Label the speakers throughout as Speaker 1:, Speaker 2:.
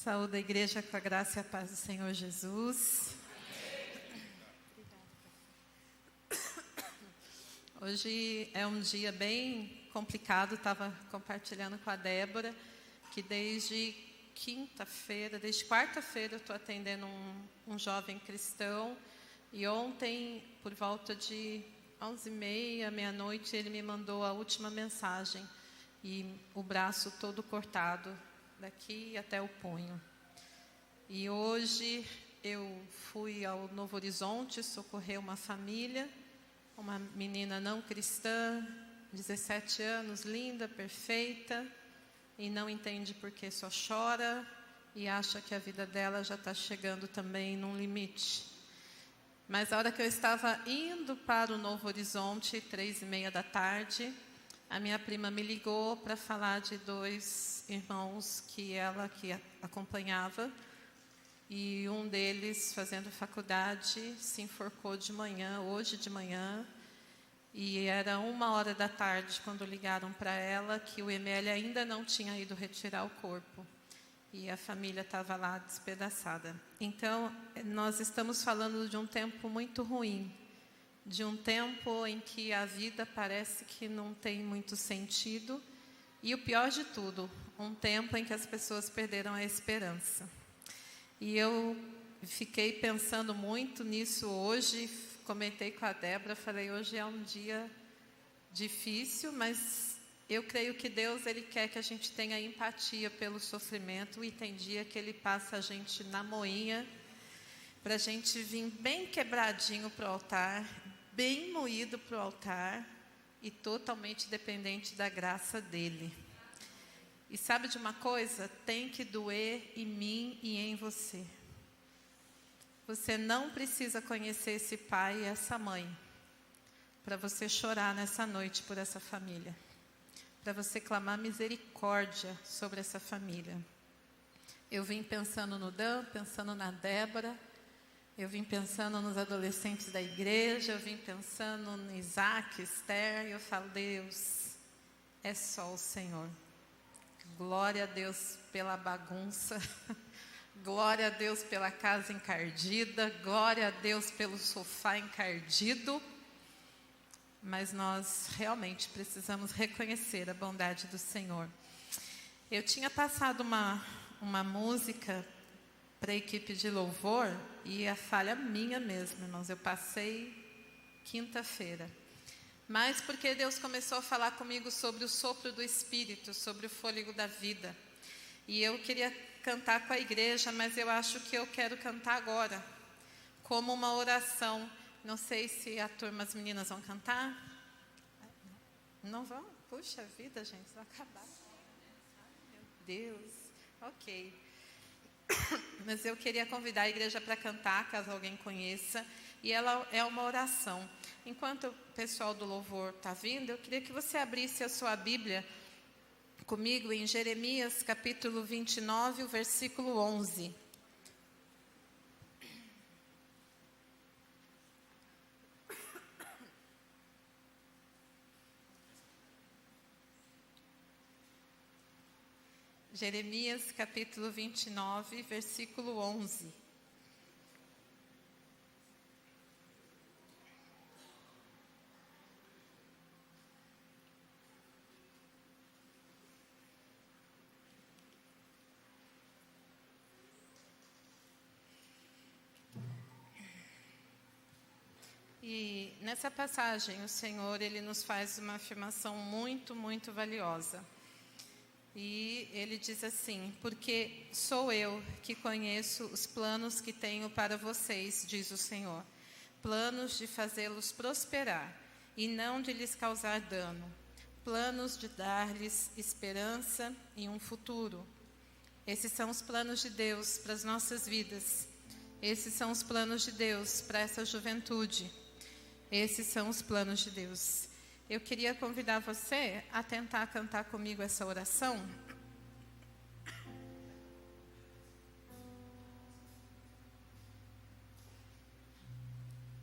Speaker 1: Saúde a igreja com a graça e a paz do Senhor Jesus. Hoje é um dia bem complicado. Estava compartilhando com a Débora que desde quarta-feira eu estou atendendo um jovem cristão. E ontem, por volta de 11h30, meia-noite, ele me mandou a última mensagem. E o braço todo cortado, daqui até o punho. E hoje eu fui ao Novo Horizonte socorrer uma família, uma menina não cristã, 17 anos, linda, perfeita, e não entende por que só chora e acha que a vida dela já está chegando também num limite. Mas a hora que eu estava indo para o Novo Horizonte, 3h30 da tarde, a minha prima me ligou para falar de 2 irmãos que ela acompanhava, e um deles, fazendo faculdade, se enforcou hoje de manhã, e era 1h da tarde quando ligaram para ela que o ML ainda não tinha ido retirar o corpo, e a família estava lá despedaçada. Então, nós estamos falando de um tempo muito ruim, de um tempo em que a vida parece que não tem muito sentido, e o pior de tudo, um tempo em que as pessoas perderam a esperança. E eu fiquei pensando muito nisso hoje, comentei com a Débora, falei, hoje é um dia difícil, mas eu creio que Deus, Ele quer que a gente tenha empatia pelo sofrimento, e tem dia que Ele passa a gente na moinha, para a gente vir bem quebradinho para o altar, bem moído para o altar, e totalmente dependente da graça dEle. E sabe de uma coisa? Tem que doer em mim e em você. Você não precisa conhecer esse pai e essa mãe para você chorar nessa noite por essa família, para você clamar misericórdia sobre essa família. Eu vim pensando no Dan, pensando na Débora, eu vim pensando nos adolescentes da igreja, eu vim pensando no Isaac, Esther, e eu falo, Deus, é só o Senhor. Glória a Deus pela bagunça, glória a Deus pela casa encardida, glória a Deus pelo sofá encardido, mas nós realmente precisamos reconhecer a bondade do Senhor. Eu tinha passado uma música para a equipe de louvor, e a falha minha mesmo, irmãos, eu passei quinta-feira. Mas porque Deus começou a falar comigo sobre o sopro do Espírito, sobre o fôlego da vida. E eu queria cantar com a igreja, mas eu acho que eu quero cantar agora, como uma oração. Não sei se a turma, as meninas vão cantar. Não vão? Puxa vida, gente, vai acabar. Ai, meu Deus. Ok. Mas eu queria convidar a igreja para cantar, caso alguém conheça. E ela é uma oração. Enquanto o pessoal do louvor está vindo, eu queria que você abrisse a sua Bíblia comigo em Jeremias capítulo 29, o versículo 11. Jeremias capítulo 29, versículo 11. E nessa passagem o Senhor, Ele nos faz uma afirmação muito, muito valiosa. E Ele diz assim, porque sou eu que conheço os planos que tenho para vocês, diz o Senhor. Planos de fazê-los prosperar e não de lhes causar dano. Planos de dar-lhes esperança e um futuro. Esses são os planos de Deus para as nossas vidas. Esses são os planos de Deus para essa juventude. Esses são os planos de Deus. Eu queria convidar você a tentar cantar comigo essa oração.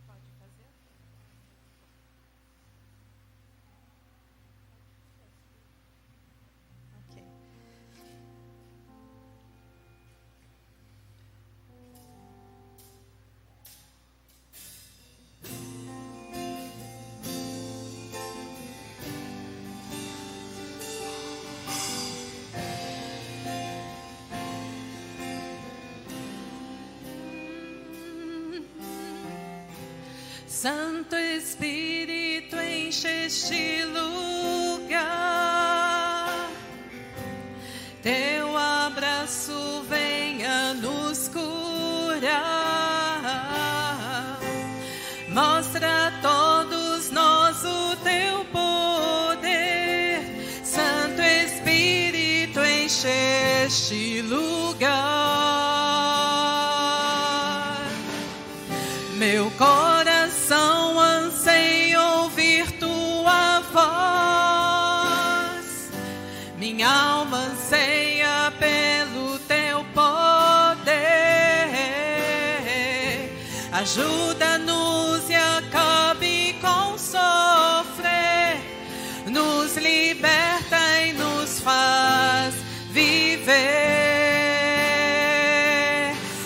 Speaker 1: Pode fazer? Ok. Santo Espírito, enche este lugar. Teu abraço venha nos curar. Mostra a todos nós o teu poder. Santo Espírito, enche este lugar. Meu coração anseia ouvir tua voz. Minha alma anseia pelo teu poder. Ajuda-nos e acabe com sofrer. Nos liberta e nos faz viver.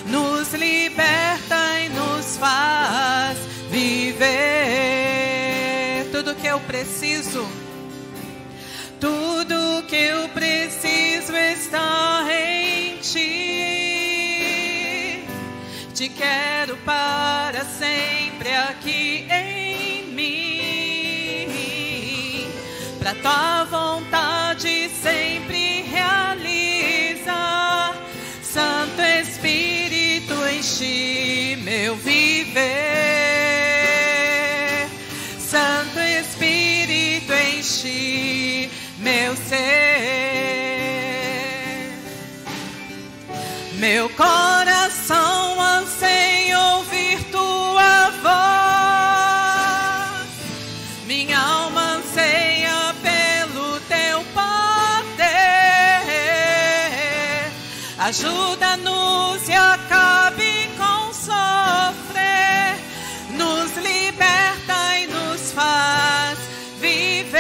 Speaker 1: Nos liberta e nos faz viver. Tudo que eu preciso, tudo que eu preciso está em ti. Te quero para sempre aqui em mim. Pra tua vontade sempre realizar. Santo Espírito, enche meu viver. Santo Espírito, enche meu ser. Meu coração anseia ouvir tua voz. Minha alma anseia pelo teu poder. Ajuda-nos e acabe com sofrer. Nos liberta e nos faz viver.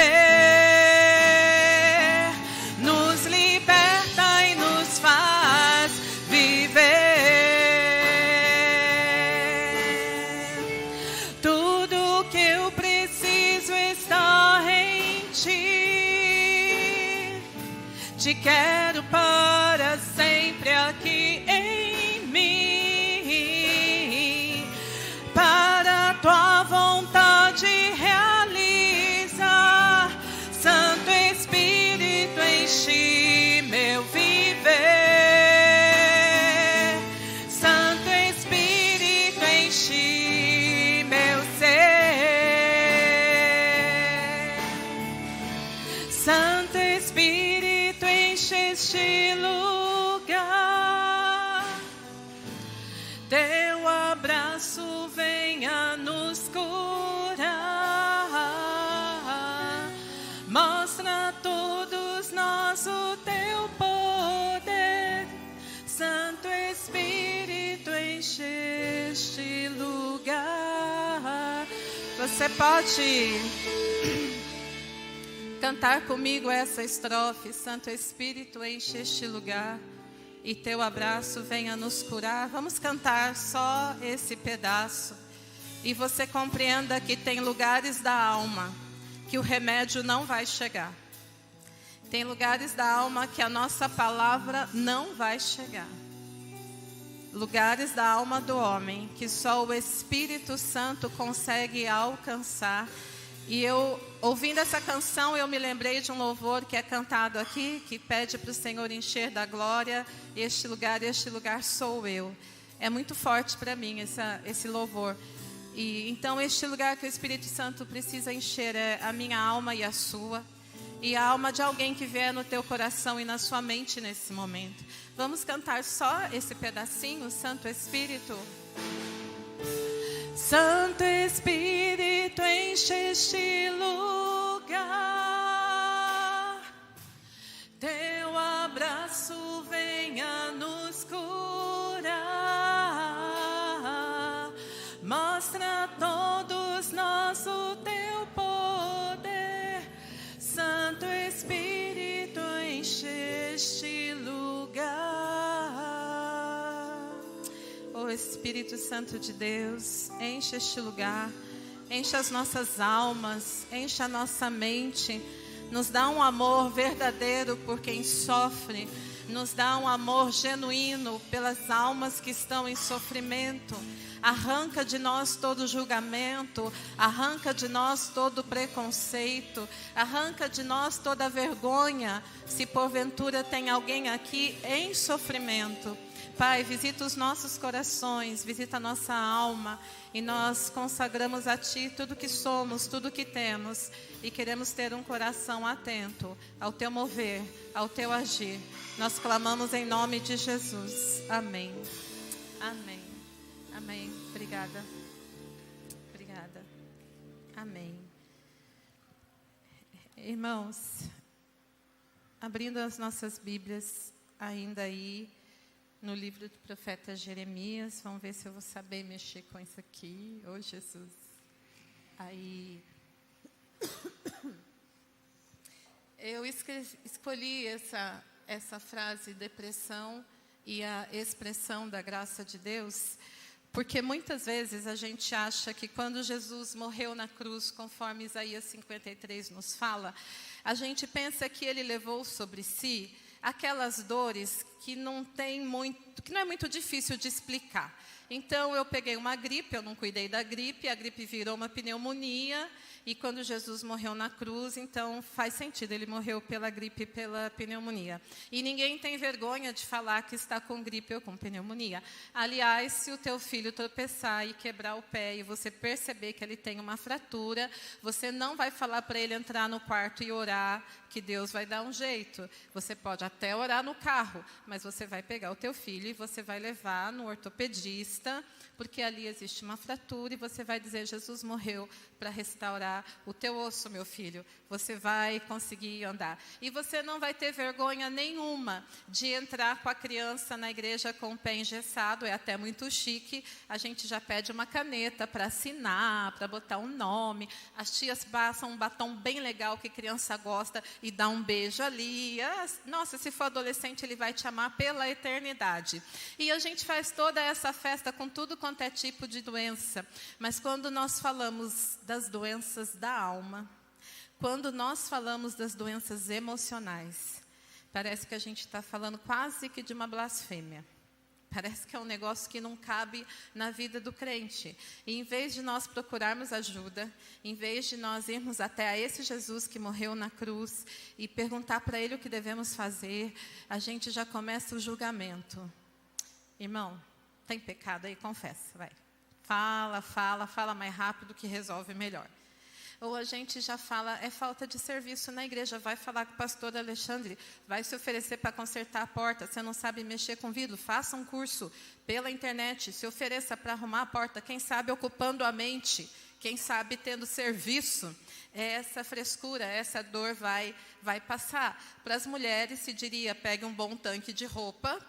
Speaker 1: Nos liberta e nos faz viver. Tudo que eu preciso está em ti. Te quero para sempre aqui em mim. Para a tua vontade realizar. Santo Espírito, enche meu viver. Santo Espírito, enche meu ser. Santo Espírito, enche este lugar. Teu abraço venha nos curar. Mostra a todos nós o teu poder. Santo Espírito, enche este lugar. Você pode cantar comigo essa estrofe. Santo Espírito, enche este lugar. E teu abraço venha nos curar. Vamos cantar só esse pedaço. E você compreenda que tem lugares da alma que o remédio não vai chegar. Tem lugares da alma que a nossa palavra não vai chegar. Lugares da alma do homem que só o Espírito Santo consegue alcançar. E eu, ouvindo essa canção, eu me lembrei de um louvor que é cantado aqui, que pede para o Senhor encher da glória este lugar sou eu. É muito forte para mim esse louvor. E então este lugar que o Espírito Santo precisa encher é a minha alma e a sua. E a alma de alguém que vier no teu coração e na sua mente nesse momento. Vamos cantar só esse pedacinho, Santo Espírito. Santo Espírito, enche este lugar. Teu abraço venha nos curar. Mostra a todos nós o teu poder. Santo Espírito, enche este lugar. Oh Espírito Santo de Deus, enche este lugar, enche as nossas almas, enche a nossa mente. nos dá um amor verdadeiro por quem sofre, nos dá um amor genuíno pelas almas que estão em sofrimento. Arranca de nós todo julgamento, arranca de nós todo preconceito, arranca de nós toda vergonha, se porventura tem alguém aqui em sofrimento. Pai, visita os nossos corações, visita a nossa alma, e nós consagramos a Ti tudo que somos, tudo que temos, e queremos ter um coração atento ao Teu mover, ao Teu agir. Nós clamamos em nome de Jesus. Amém. Amém. Amém. Obrigada. Obrigada. Amém. Irmãos, abrindo as nossas Bíblias ainda aí no livro do profeta Jeremias, vamos ver se eu vou saber mexer com isso aqui. Oh, Jesus. Aí eu escolhi essa frase, depressão e a expressão da graça de Deus, porque muitas vezes a gente acha que quando Jesus morreu na cruz, conforme Isaías 53 nos fala, a gente pensa que ele levou sobre si aquelas dores que não é muito difícil de explicar. Então eu peguei uma gripe, eu não cuidei da gripe, a gripe virou uma pneumonia, e quando Jesus morreu na cruz, então faz sentido, ele morreu pela gripe e pela pneumonia. E ninguém tem vergonha de falar que está com gripe ou com pneumonia. Aliás, se o teu filho tropeçar e quebrar o pé e você perceber que ele tem uma fratura, você não vai falar para ele entrar no quarto e orar, que Deus vai dar um jeito. Você pode até orar no carro, mas você vai pegar o teu filho e você vai levar no ortopedista, porque ali existe uma fratura, e você vai dizer: Jesus morreu para restaurar o teu osso, meu filho. Você vai conseguir andar. E você não vai ter vergonha nenhuma de entrar com a criança na igreja com o pé engessado. É até muito chique. A gente já pede uma caneta para assinar, para botar um nome. As tias passam um batom bem legal que criança gosta e dá um beijo ali. Nossa, se for adolescente, ele vai te amar pela eternidade. E a gente faz toda essa festa com tudo quanto é tipo de doença. Mas quando nós falamos das doenças da alma, quando nós falamos das doenças emocionais, parece que a gente está falando quase que de uma blasfêmia. Parece que é um negócio que não cabe na vida do crente. E em vez de nós procurarmos ajuda, em vez de nós irmos até a esse Jesus que morreu na cruz e perguntar para Ele o que devemos fazer, a gente já começa o julgamento. Irmão, tem pecado aí? Confessa, vai. Fala mais rápido que resolve melhor. Ou a gente já fala, é falta de serviço na igreja, vai falar com o pastor Alexandre, vai se oferecer para consertar a porta, você não sabe mexer com vidro, faça um curso pela internet, se ofereça para arrumar a porta, quem sabe ocupando a mente, quem sabe tendo serviço. Essa frescura, essa dor vai passar. Para as mulheres se diria, pegue um bom tanque de roupa,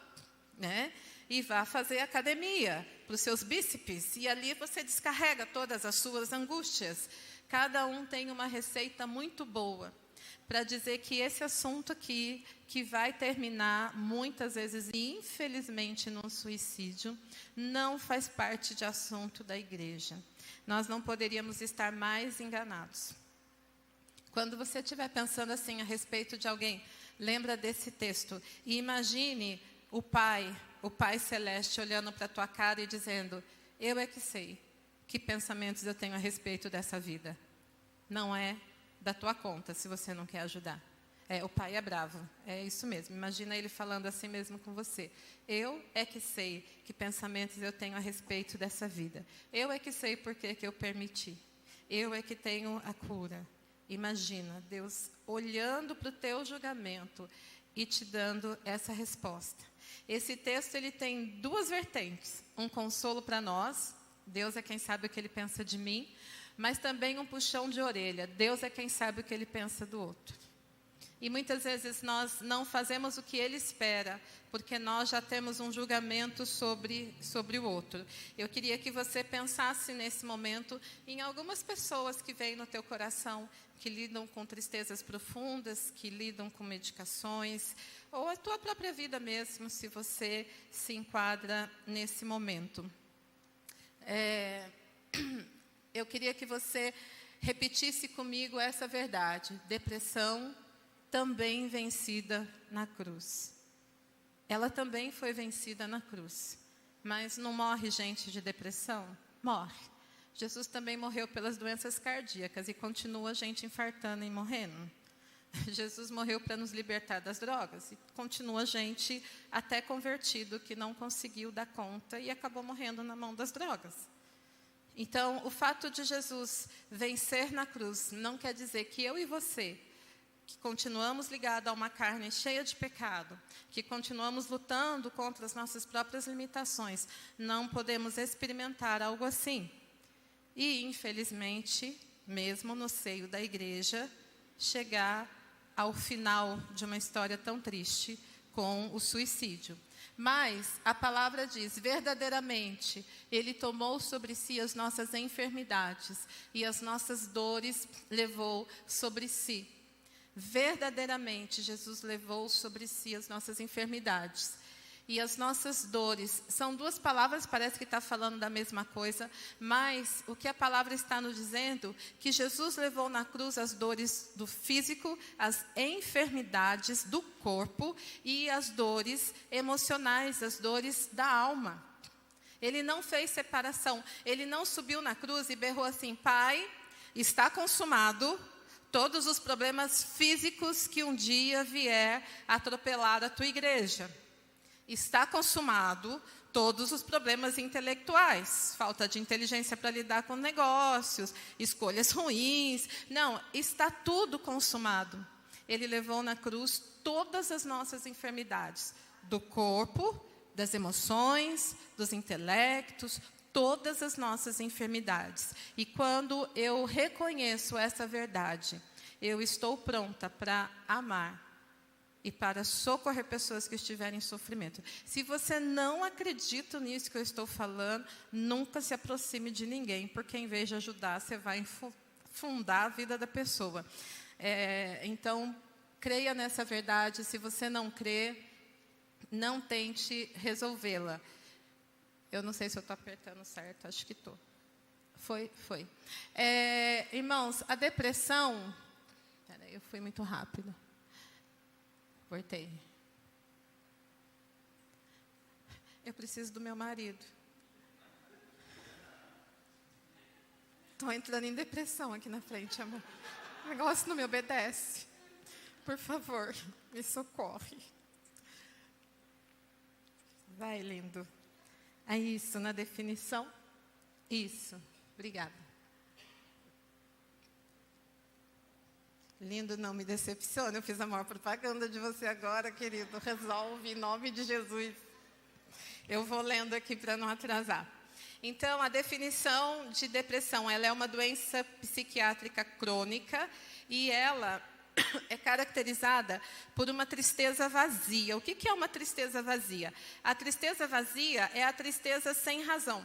Speaker 1: né? E vá fazer academia para os seus bíceps, e ali você descarrega todas as suas angústias. Cada um tem uma receita muito boa para dizer que esse assunto aqui, que vai terminar muitas vezes, infelizmente, num suicídio, não faz parte de assunto da igreja. Nós não poderíamos estar mais enganados. Quando você estiver pensando assim a respeito de alguém, lembra desse texto e imagine o Pai Celeste olhando para a tua cara e dizendo: eu é que sei que pensamentos eu tenho a respeito dessa vida. Não é da tua conta, se você não quer ajudar. O Pai é bravo, é isso mesmo. Imagina Ele falando assim mesmo com você. Eu é que sei que pensamentos eu tenho a respeito dessa vida. Eu é que sei por que eu permiti. Eu é que tenho a cura. Imagina Deus olhando para o teu julgamento e te dando essa resposta. Esse texto ele tem duas vertentes. Um consolo para nós. Deus é quem sabe o que Ele pensa de mim. Mas também um puxão de orelha. Deus é quem sabe o que Ele pensa do outro. E muitas vezes nós não fazemos o que Ele espera, porque nós já temos um julgamento sobre o outro. Eu queria que você pensasse nesse momento em algumas pessoas que vêm no teu coração, que lidam com tristezas profundas, que lidam com medicações, ou a tua própria vida mesmo, se você se enquadra nesse momento. Eu queria que você repetisse comigo essa verdade: depressão também vencida na cruz. Ela também foi vencida na cruz. Mas não morre gente de depressão? Morre. Jesus também morreu pelas doenças cardíacas e continua gente infartando e morrendo. Jesus morreu para nos libertar das drogas e continua gente até convertido que não conseguiu dar conta e acabou morrendo na mão das drogas. Então, o fato de Jesus vencer na cruz não quer dizer que eu e você, que continuamos ligados a uma carne cheia de pecado, que continuamos lutando contra as nossas próprias limitações, não podemos experimentar algo assim. E, infelizmente, mesmo no seio da igreja, chegar ao final de uma história tão triste com o suicídio. Mas a palavra diz, verdadeiramente, Ele tomou sobre si as nossas enfermidades e as nossas dores levou sobre si. Verdadeiramente, Jesus levou sobre si as nossas enfermidades e as nossas dores. São duas palavras, parece que está falando da mesma coisa, mas o que a palavra está nos dizendo, que Jesus levou na cruz as dores do físico, as enfermidades do corpo e as dores emocionais, as dores da alma. Ele não fez separação, ele não subiu na cruz e berrou assim: Pai, está consumado. Todos os problemas físicos que um dia vier atropelar a tua igreja. Está consumado todos os problemas intelectuais. Falta de inteligência para lidar com negócios, escolhas ruins. Não, está tudo consumado. Ele levou na cruz todas as nossas enfermidades. Do corpo, das emoções, dos intelectos, todas as nossas enfermidades. E quando eu reconheço essa verdade, eu estou pronta para amar e para socorrer pessoas que estiverem em sofrimento. Se você não acredita nisso que eu estou falando, nunca se aproxime de ninguém, porque em vez de ajudar, você vai fundar a vida da pessoa. Então, creia nessa verdade. Se você não crê, não tente resolvê-la. Eu não sei se eu estou apertando certo, acho que estou. Foi. Irmãos, a depressão... Peraí, eu fui muito rápido. Voltei. Eu preciso do meu marido. Estou entrando em depressão aqui na frente, amor. O negócio não me obedece. Por favor, me socorre. Vai, lindo. É isso, na definição? Isso. Obrigada. Lindo, não me decepciona. Eu fiz a maior propaganda de você agora, querido. Resolve, em nome de Jesus. Eu vou lendo aqui para não atrasar. Então, a definição de depressão, ela é uma doença psiquiátrica crônica e ela é caracterizada por uma tristeza vazia. O que é uma tristeza vazia? A tristeza vazia é a tristeza sem razão.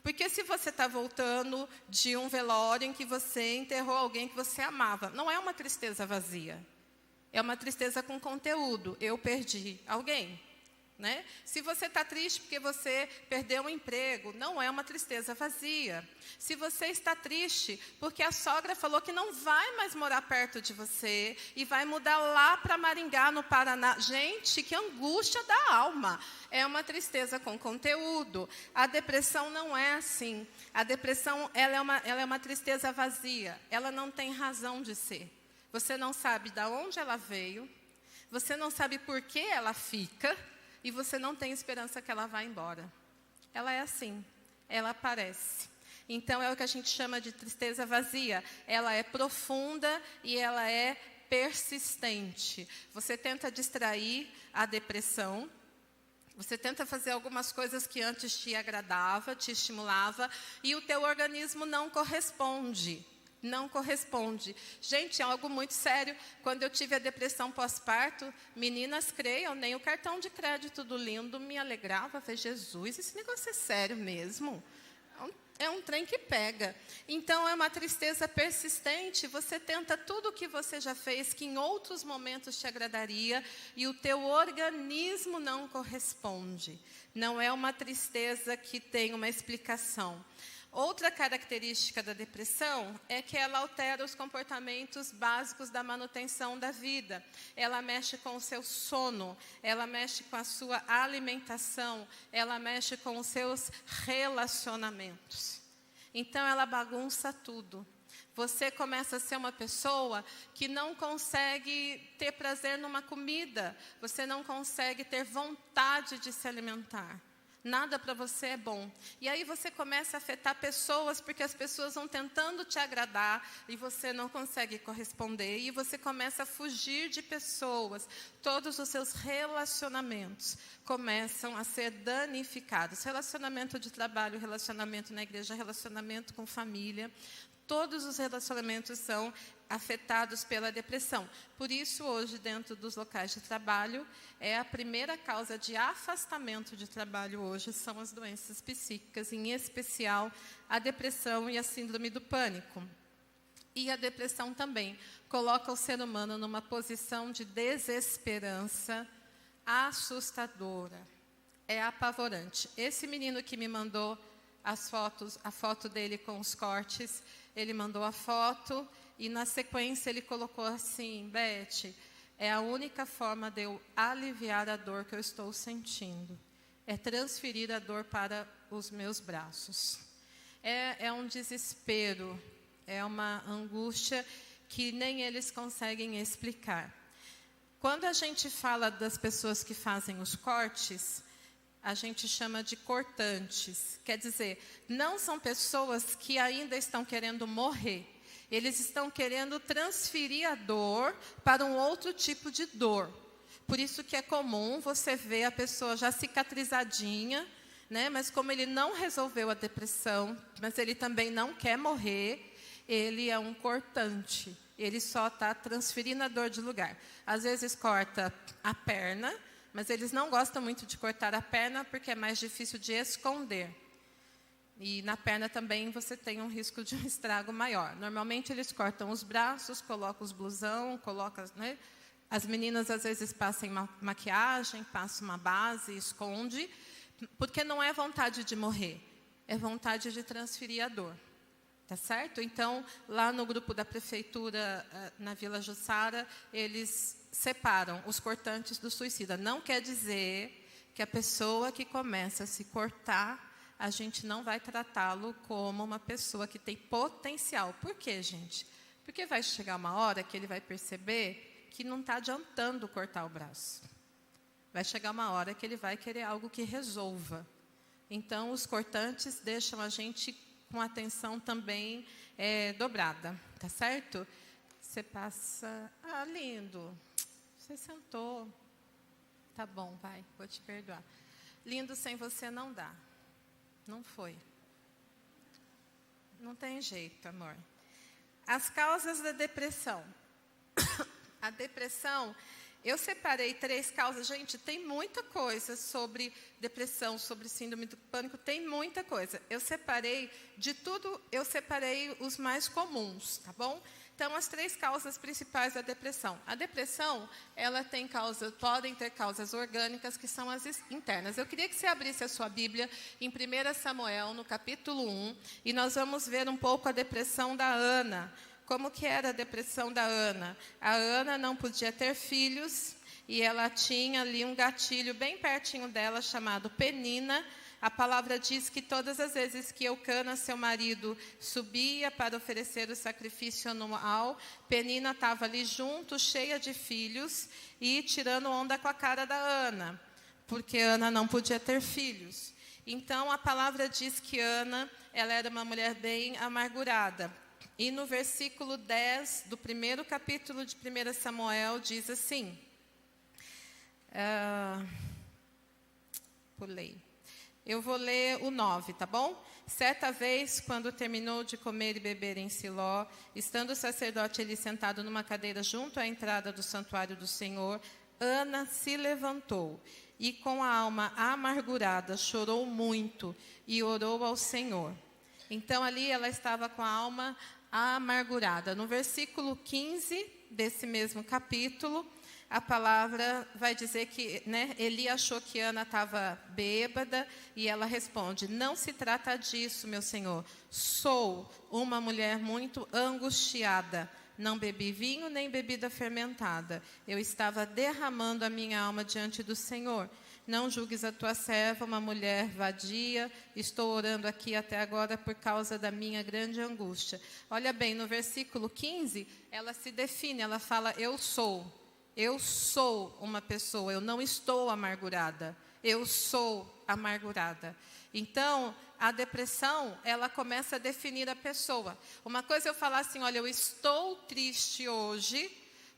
Speaker 1: Porque se você está voltando de um velório em que você enterrou alguém que você amava, não é uma tristeza vazia. É uma tristeza com conteúdo. Eu perdi alguém. Né? Se você está triste porque você perdeu um emprego, não é uma tristeza vazia. Se você está triste porque a sogra falou que não vai mais morar perto de você e vai mudar lá para Maringá, no Paraná. Gente, que angústia da alma. É uma tristeza com conteúdo. A depressão não é assim. A depressão ela é uma tristeza vazia. Ela não tem razão de ser. Você não sabe de onde ela veio. Você não sabe por que ela fica. E você não tem esperança que ela vá embora. Ela é assim, ela aparece. Então, é o que a gente chama de tristeza vazia. Ela é profunda e ela é persistente. Você tenta distrair a depressão. Você tenta fazer algumas coisas que antes te agradava, te estimulava, e o teu organismo não corresponde. Não corresponde. Gente, é algo muito sério. Quando eu tive a depressão pós-parto, meninas, creiam, nem o cartão de crédito do Lindo me alegrava. Eu falei, Jesus, esse negócio é sério mesmo. É um trem que pega. Então, é uma tristeza persistente. Você tenta tudo o que você já fez, que em outros momentos te agradaria, e o teu organismo não corresponde. Não é uma tristeza que tem uma explicação. Outra característica da depressão é que ela altera os comportamentos básicos da manutenção da vida. Ela mexe com o seu sono, ela mexe com a sua alimentação, ela mexe com os seus relacionamentos. Então, ela bagunça tudo. Você começa a ser uma pessoa que não consegue ter prazer numa comida. Você não consegue ter vontade de se alimentar. Nada para você é bom. E aí você começa a afetar pessoas, porque as pessoas vão tentando te agradar e você não consegue corresponder. E você começa a fugir de pessoas. Todos os seus relacionamentos começam a ser danificados. Relacionamento de trabalho, relacionamento na igreja, relacionamento com família. Todos os relacionamentos são afetados pela depressão. Por isso, hoje, dentro dos locais de trabalho, a primeira causa de afastamento de trabalho hoje são as doenças psíquicas, em especial a depressão e a síndrome do pânico. E a depressão também coloca o ser humano numa posição de desesperança assustadora. É apavorante. Esse menino que me mandou as fotos, a foto dele com os cortes, ele mandou a foto e na sequência ele colocou assim: Beth, é a única forma de eu aliviar a dor que eu estou sentindo. É transferir a dor para os meus braços. É um desespero, é uma angústia que nem eles conseguem explicar. Quando a gente fala das pessoas que fazem os cortes, a gente chama de cortantes. Quer dizer, não são pessoas que ainda estão querendo morrer. Eles estão querendo transferir a dor para um outro tipo de dor. Por isso que é comum você ver a pessoa já cicatrizadinha, né? Mas como ele não resolveu a depressão, mas ele também não quer morrer, ele é um cortante. Ele só está transferindo a dor de lugar. Às vezes corta a perna, mas eles não gostam muito de cortar a perna porque é mais difícil de esconder. E na perna também você tem um risco de um estrago maior. Normalmente eles cortam os braços, colocam os blusão, colocam, né? As meninas às vezes passam maquiagem, passam uma base, esconde, porque não é vontade de morrer, é vontade de transferir a dor. Tá certo? Então, lá no grupo da prefeitura, na Vila Jussara, eles separam os cortantes do suicida. Não quer dizer que a pessoa que começa a se cortar, a gente não vai tratá-lo como uma pessoa que tem potencial. Por quê, gente? Porque vai chegar uma hora que ele vai perceber que não está adiantando cortar o braço. Vai chegar uma hora que ele vai querer algo que resolva. Então, os cortantes deixam a gente com atenção também dobrada, tá certo? Você passa... Ah, lindo. Você sentou. Tá bom, vai, vou te perdoar. Lindo, sem você não dá. Não foi. Não tem jeito, amor. As causas da depressão. A depressão, eu separei 3 causas. Gente, tem muita coisa sobre depressão, sobre síndrome do pânico, tem muita coisa. Eu separei de tudo, eu separei os mais comuns, tá bom? Então, as 3 causas principais da depressão. A depressão, ela tem podem ter causas orgânicas, que são as internas. Eu queria que você abrisse a sua Bíblia em 1 Samuel, no capítulo 1, e nós vamos ver um pouco a depressão da Ana. Como que era a depressão da Ana? A Ana não podia ter filhos, e ela tinha ali um gatilho bem pertinho dela, chamado Penina. A palavra diz que todas as vezes que Eucana, seu marido, subia para oferecer o sacrifício anual, Penina estava ali junto, cheia de filhos, e tirando onda com a cara da Ana, porque Ana não podia ter filhos. Então, a palavra diz que Ana, ela era uma mulher bem amargurada. E no versículo 10 do primeiro capítulo de 1 Samuel, diz assim... Pulei. Eu vou ler o 9, tá bom? Certa vez, quando terminou de comer e beber em Siló, estando o sacerdote ali sentado numa cadeira junto à entrada do santuário do Senhor, Ana se levantou e, com a alma amargurada, chorou muito e orou ao Senhor. Então, ali ela estava com a alma amargurada. No versículo 15 desse mesmo capítulo, a palavra vai dizer que, né, Eli achou que Ana estava bêbada e ela responde: não se trata disso, meu senhor. Sou uma mulher muito angustiada. Não bebi vinho nem bebida fermentada. Eu estava derramando a minha alma diante do Senhor. Não julgues a tua serva uma mulher vadia. Estou orando aqui até agora por causa da minha grande angústia. Olha bem, no versículo 15, ela se define, ela fala: eu sou uma pessoa, eu não estou amargurada. Eu sou amargurada. Então, a depressão, ela começa a definir a pessoa. Uma coisa é eu falar assim: olha, eu estou triste hoje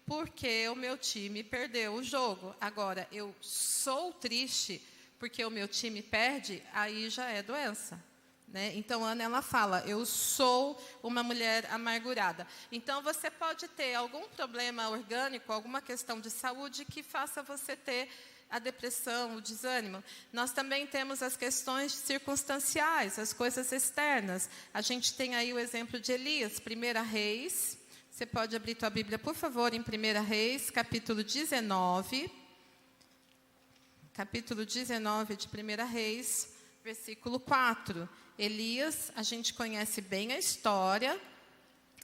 Speaker 1: porque o meu time perdeu o jogo. Agora, eu sou triste porque o meu time perde, aí já é doença. Né? Então, Ana, ela fala: eu sou uma mulher amargurada. Então, você pode ter algum problema orgânico, alguma questão de saúde que faça você ter a depressão, o desânimo. Nós também temos as questões circunstanciais, as coisas externas. A gente tem aí o exemplo de Elias, 1 Reis. Você pode abrir tua Bíblia, por favor, em 1 Reis, capítulo 19. Capítulo 19 de 1 Reis, versículo 4. Elias, a gente conhece bem a história.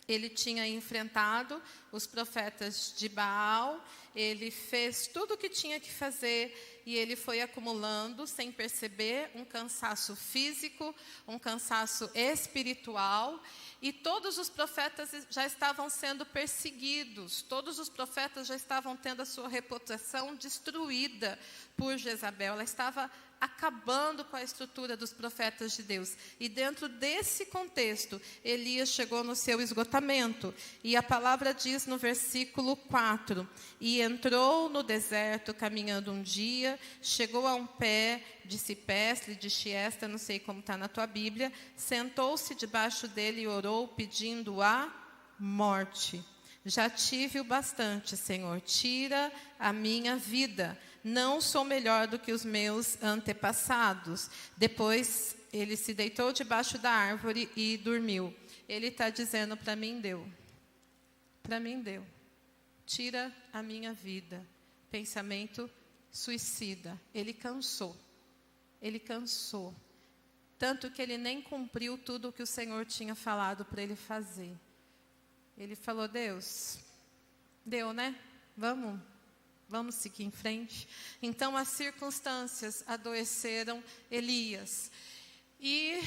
Speaker 1: Ele tinha enfrentado os profetas de Baal, ele fez tudo o que tinha que fazer e ele foi acumulando, sem perceber, um cansaço físico, um cansaço espiritual. E todos os profetas já estavam sendo perseguidos, todos os profetas já estavam tendo a sua reputação destruída por Jezabel. Ela estava acabando com a estrutura dos profetas de Deus. E dentro desse contexto, Elias chegou no seu esgotamento. E a palavra diz no versículo 4: e entrou no deserto caminhando um dia, chegou a um pé de ciprestre, de xiesta, não sei como está na tua Bíblia, sentou-se debaixo dele e orou pedindo a morte. Já tive o bastante, Senhor, tira a minha vida. Não sou melhor do que os meus antepassados. Depois ele se deitou debaixo da árvore e dormiu. Ele está dizendo: para mim deu. Para mim deu. Tira a minha vida. Pensamento suicida. Ele cansou. Ele cansou. Tanto que ele nem cumpriu tudo o que o Senhor tinha falado para ele fazer. Ele falou: Deus, deu, né? Vamos seguir em frente. Então, as circunstâncias adoeceram Elias. E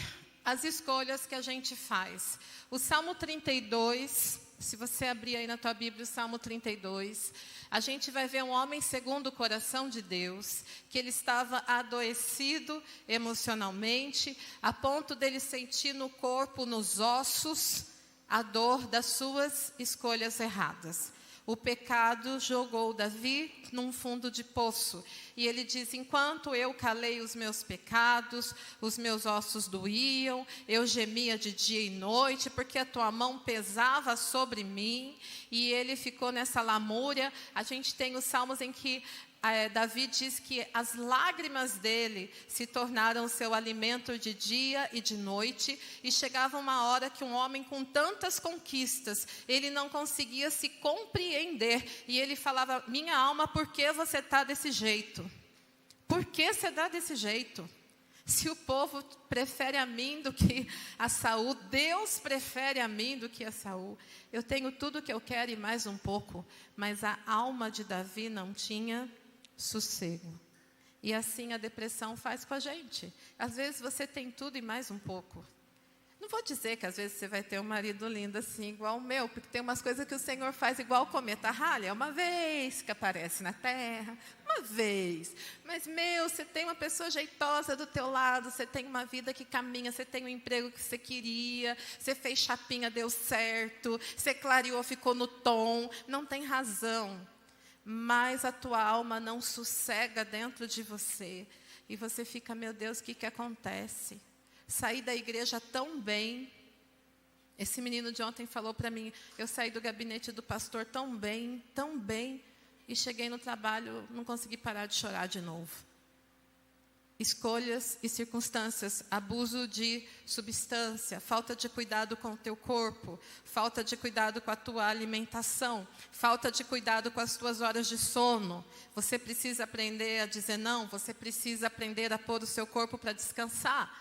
Speaker 1: as escolhas que a gente faz. O Salmo 32, se você abrir aí na tua Bíblia o Salmo 32, a gente vai ver um homem segundo o coração de Deus, que ele estava adoecido emocionalmente, a ponto dele sentir no corpo, nos ossos, a dor das suas escolhas erradas. O pecado jogou Davi num fundo de poço. E ele diz: enquanto eu calei os meus pecados, os meus ossos doíam, eu gemia de dia e noite, porque a tua mão pesava sobre mim. E ele ficou nessa lamúria. A gente tem os salmos em que Davi diz que as lágrimas dele se tornaram seu alimento de dia e de noite, e chegava uma hora que um homem com tantas conquistas, ele não conseguia se compreender, e ele falava: minha alma, por que você está desse jeito? Por que você está desse jeito? Se o povo prefere a mim do que a Saul, Deus prefere a mim do que a Saul. Eu tenho tudo o que eu quero e mais um pouco, mas a alma de Davi não tinha sossego. E assim a depressão faz com a gente. Às vezes você tem tudo e mais um pouco. Não vou dizer que às vezes você vai ter um marido lindo assim, igual o meu, porque tem umas coisas que o Senhor faz igual o cometa ralha, uma vez que aparece na terra, uma vez. Mas, você tem uma pessoa jeitosa do teu lado, você tem uma vida que caminha, você tem um emprego que você queria, você fez chapinha, deu certo, você clareou, ficou no tom, não tem razão. Mas a tua alma não sossega dentro de você. E você fica: meu Deus, o que acontece? Saí da igreja tão bem. Esse menino de ontem falou para mim: eu saí do gabinete do pastor tão bem, e cheguei no trabalho, não consegui parar de chorar de novo. escolhas e circunstâncias, abuso de substância, falta de cuidado com o teu corpo, falta de cuidado com a tua alimentação, falta de cuidado com as tuas horas de sono. Você precisa aprender a dizer não, você precisa aprender a pôr o seu corpo para descansar.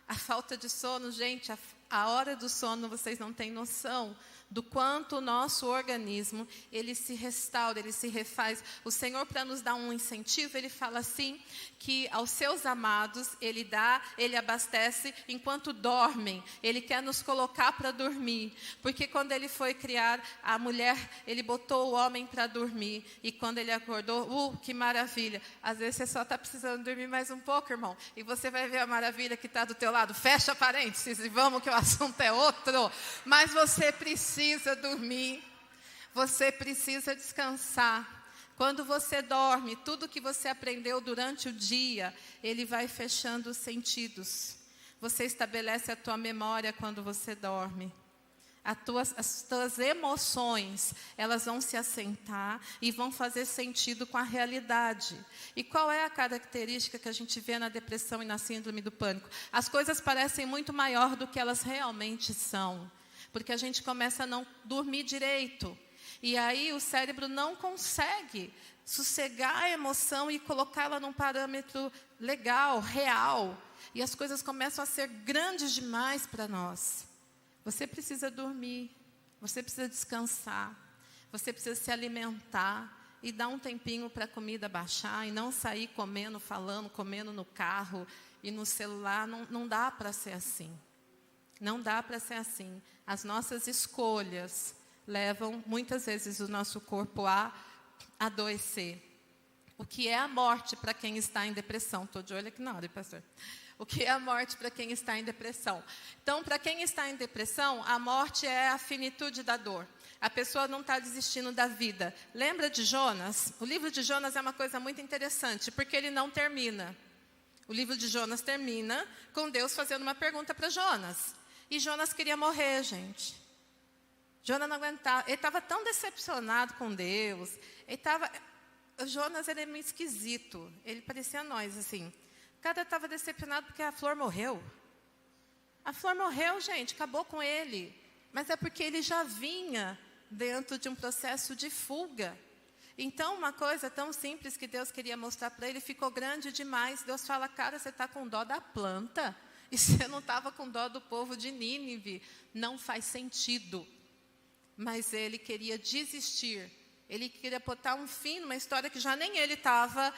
Speaker 1: A falta de sono, gente, a hora do sono, vocês não têm noção do quanto o nosso organismo, ele se restaura, ele se refaz. O Senhor, para nos dar um incentivo, Ele fala assim, que aos seus amados, Ele dá, Ele abastece enquanto dormem. Ele quer nos colocar para dormir, porque quando Ele foi criar a mulher, Ele botou o homem para dormir, e quando ele acordou, que maravilha. Às vezes você só está precisando dormir mais um pouco, irmão, e você vai ver a maravilha que está do teu lado. Fecha parênteses e vamos que o assunto é outro, mas você precisa dormir, você precisa descansar. Quando você dorme, tudo que você aprendeu durante o dia, ele vai fechando os sentidos. Você estabelece a tua memória quando você dorme. As tuas emoções, elas vão se assentar e vão fazer sentido com a realidade. E qual é a característica que a gente vê na depressão e na síndrome do pânico? As coisas parecem muito maior do que elas realmente são. Porque a gente começa a não dormir direito. E aí o cérebro não consegue sossegar a emoção e colocá-la num parâmetro legal, real. E as coisas começam a ser grandes demais para nós. Você precisa dormir, você precisa descansar, você precisa se alimentar e dar um tempinho para a comida baixar e não sair comendo, falando, comendo no carro e no celular. Não dá para ser assim. Não dá para ser assim. As nossas escolhas levam muitas vezes o nosso corpo a adoecer. O que é a morte para quem está em depressão? Estou de olho aqui na hora, pastor. O que é a morte para quem está em depressão? Então, para quem está em depressão, a morte é a finitude da dor. A pessoa não está desistindo da vida. Lembra de Jonas? O livro de Jonas é uma coisa muito interessante, porque ele não termina. O livro de Jonas termina com Deus fazendo uma pergunta para Jonas. E Jonas queria morrer, gente. Jonas não aguentava. Ele estava tão decepcionado com Deus. Jonas, ele é meio esquisito. Ele parecia nós, assim. O cara estava decepcionado porque a flor morreu. A flor morreu, gente, acabou com ele. Mas é porque ele já vinha dentro de um processo de fuga. Então, uma coisa tão simples que Deus queria mostrar para ele ficou grande demais. Deus fala, cara, você está com dó da planta. E você não estava com dó do povo de Nínive. Não faz sentido. Mas ele queria desistir. Ele queria botar um fim numa história que já nem ele estava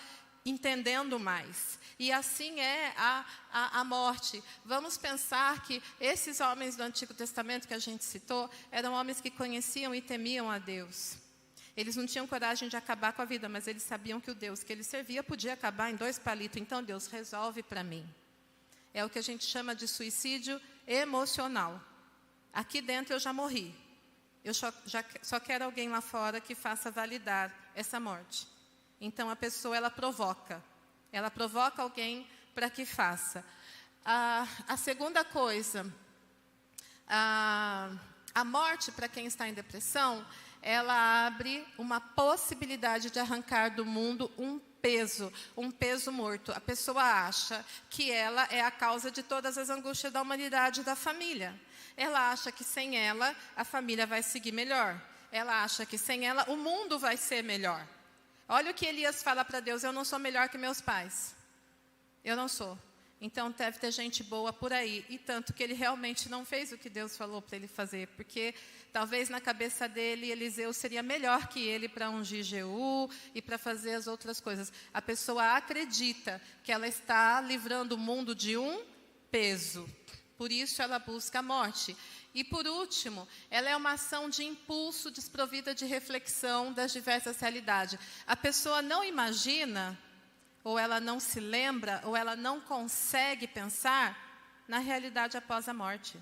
Speaker 1: entendendo mais. E assim é a morte. Vamos pensar que esses homens do Antigo Testamento que a gente citou, eram homens que conheciam e temiam a Deus. Eles não tinham coragem de acabar com a vida, mas eles sabiam que o Deus que eles serviam podia acabar em 2 palitos. Então, Deus, resolve para mim. É o que a gente chama de suicídio emocional. Aqui dentro eu já morri. Eu só quero alguém lá fora que faça validar essa morte. Então, a pessoa, ela provoca alguém para que faça. A segunda coisa, a morte, para quem está em depressão, ela abre uma possibilidade de arrancar do mundo um peso morto. A pessoa acha que ela é a causa de todas as angústias da humanidade e da família. Ela acha que sem ela, a família vai seguir melhor. Ela acha que sem ela, o mundo vai ser melhor. Olha o que Elias fala para Deus, eu não sou melhor que meus pais. Eu não sou. Então deve ter gente boa por aí. E tanto que ele realmente não fez o que Deus falou para ele fazer. Porque talvez na cabeça dele, Eliseu seria melhor que ele para ungir Jeú e para fazer as outras coisas. A pessoa acredita que ela está livrando o mundo de um peso. Por isso ela busca a morte. E por último, ela é uma ação de impulso desprovida de reflexão das diversas realidades. A pessoa não imagina, ou ela não se lembra, ou ela não consegue pensar na realidade após a morte.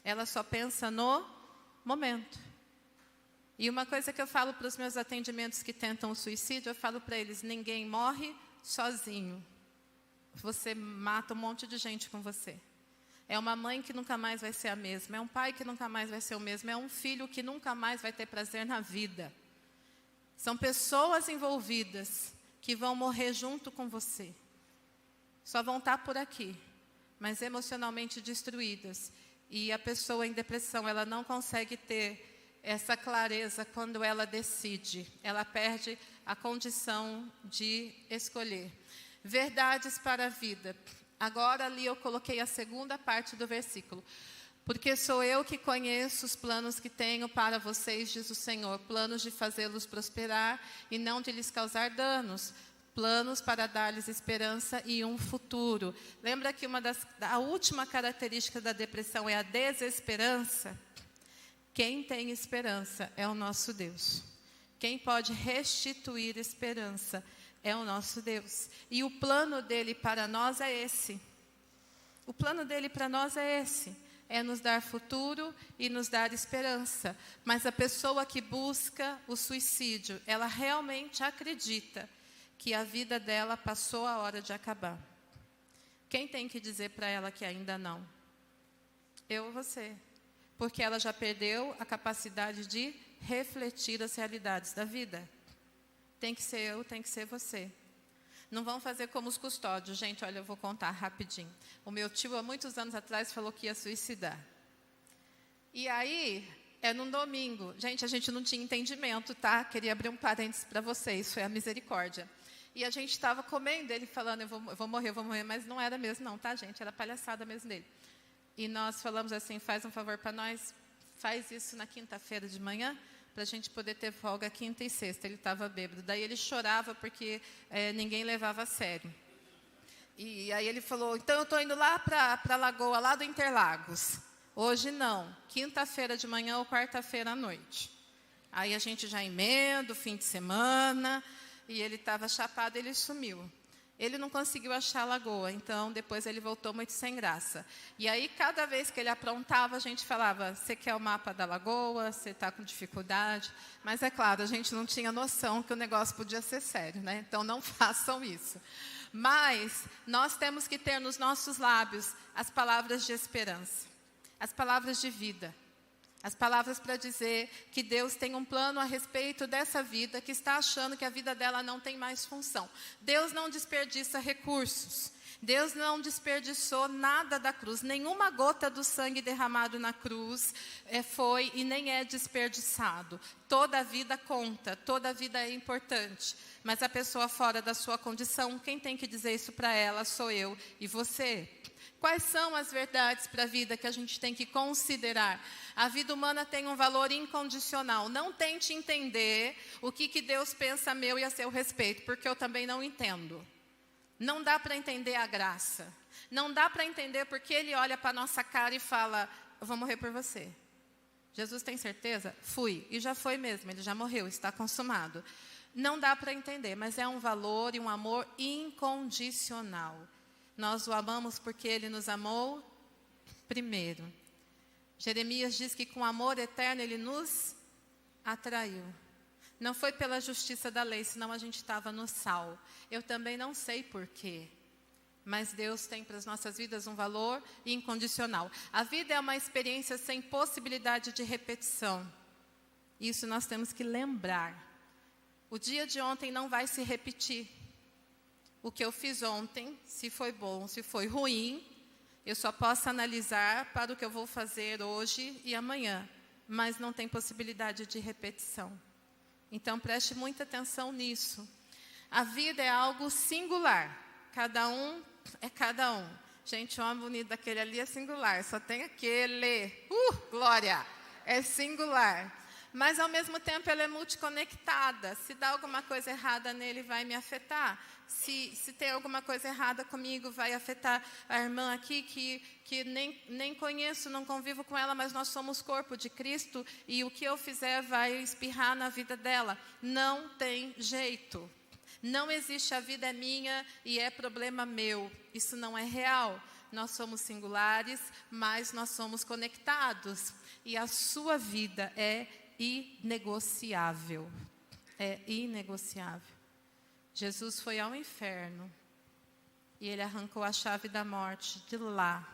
Speaker 1: Ela só pensa no momento. E uma coisa que eu falo para os meus atendimentos que tentam o suicídio, eu falo para eles, ninguém morre sozinho. Você mata um monte de gente com você. É uma mãe que nunca mais vai ser a mesma. É um pai que nunca mais vai ser o mesmo. É um filho que nunca mais vai ter prazer na vida. São pessoas envolvidas que vão morrer junto com você. só vão estar por aqui, mas emocionalmente destruídas. E a pessoa em depressão, ela não consegue ter essa clareza quando ela decide. Ela perde a condição de escolher. Verdades para a vida. Agora ali eu coloquei a segunda parte do versículo. Porque sou eu que conheço os planos que tenho para vocês, diz o Senhor. Planos de fazê-los prosperar e não de lhes causar danos. Planos para dar-lhes esperança e um futuro. Lembra que a última característica da depressão é a desesperança? Quem tem esperança é o nosso Deus. Quem pode restituir esperança é o nosso Deus. E o plano dele para nós é esse. O plano dele para nós é esse. É nos dar futuro e nos dar esperança. Mas a pessoa que busca o suicídio, ela realmente acredita que a vida dela passou a hora de acabar. Quem tem que dizer para ela que ainda não? Eu ou você? Porque ela já perdeu a capacidade de refletir as realidades da vida. Tem que ser eu, tem que ser você. Não vão fazer como os custódios. Gente, olha, eu vou contar rapidinho. O meu tio, há muitos anos atrás, falou que ia suicidar. E aí, num domingo. Gente, a gente não tinha entendimento, tá? Queria abrir um parênteses para vocês, foi a misericórdia. E a gente estava comendo, ele falando, eu vou morrer, mas não era mesmo não, tá, gente? Era palhaçada mesmo dele. E nós falamos assim, faz um favor para nós, faz isso na quinta-feira de manhã, para a gente poder ter folga quinta e sexta. Ele estava bêbado. Daí ele chorava porque ninguém levava a sério. E aí ele falou, então eu estou indo lá para a lagoa, lá do Interlagos. Hoje não, quinta-feira de manhã ou quarta-feira à noite. Aí a gente já emenda o fim de semana, e ele estava chapado, ele sumiu. Ele não conseguiu achar a lagoa, então depois ele voltou muito sem graça. E aí, cada vez que ele aprontava, a gente falava, você quer o mapa da lagoa, você está com dificuldade. Mas é claro, a gente não tinha noção que o negócio podia ser sério, né? Então não façam isso. Mas nós temos que ter nos nossos lábios as palavras de esperança, as palavras de vida. As palavras para dizer que Deus tem um plano a respeito dessa vida, que está achando que a vida dela não tem mais função. Deus não desperdiça recursos. Deus não desperdiçou nada da cruz. Nenhuma gota do sangue derramado na cruz foi e nem é desperdiçado. Toda a vida conta, toda a vida é importante. Mas a pessoa fora da sua condição, quem tem que dizer isso para ela sou eu e você. Quais são as verdades para a vida que a gente tem que considerar? A vida humana tem um valor incondicional. Não tente entender o que Deus pensa a meu e a seu respeito, porque eu também não entendo. Não dá para entender a graça. Não dá para entender porque Ele olha para a nossa cara e fala, eu vou morrer por você. Jesus tem certeza? Fui. E já foi mesmo, Ele já morreu, está consumado. Não dá para entender, mas é um valor e um amor incondicional. Nós o amamos porque Ele nos amou primeiro. Jeremias diz que com amor eterno Ele nos atraiu. Não foi pela justiça da lei, senão a gente estava no sal. Eu também não sei porquê. Mas Deus tem para as nossas vidas um valor incondicional. A vida é uma experiência sem possibilidade de repetição. Isso nós temos que lembrar. O dia de ontem não vai se repetir. O que eu fiz ontem, se foi bom, se foi ruim, eu só posso analisar para o que eu vou fazer hoje e amanhã. Mas não tem possibilidade de repetição. Então preste muita atenção nisso. A vida é algo singular. Cada um é cada um. Gente, o homem bonito daquele ali é singular. Só tem aquele. Glória! É singular. Mas ao mesmo tempo ela é multiconectada. Se dá alguma coisa errada nele, vai me afetar. Se tem alguma coisa errada comigo, vai afetar a irmã aqui, que nem conheço, não convivo com ela, mas nós somos corpo de Cristo, e o que eu fizer vai espirrar na vida dela. Não tem jeito. Não existe a vida é minha e é problema meu. Isso não é real. Nós somos singulares, mas nós somos conectados. E a sua vida é inegociável. É inegociável. Jesus foi ao inferno e Ele arrancou a chave da morte de lá,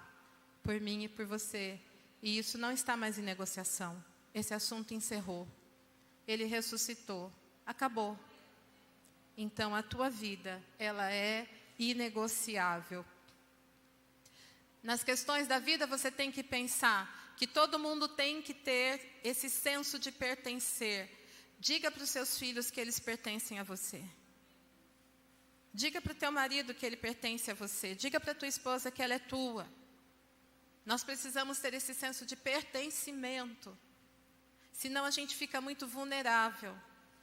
Speaker 1: por mim e por você. E isso não está mais em negociação. Esse assunto encerrou. Ele ressuscitou. Acabou. Então a tua vida, ela é inegociável. Nas questões da vida, você tem que pensar que todo mundo tem que ter esse senso de pertencer. Diga para os seus filhos que eles pertencem a você. Diga para o teu marido que ele pertence a você. Diga para a tua esposa que ela é tua. Nós precisamos ter esse senso de pertencimento. Senão a gente fica muito vulnerável.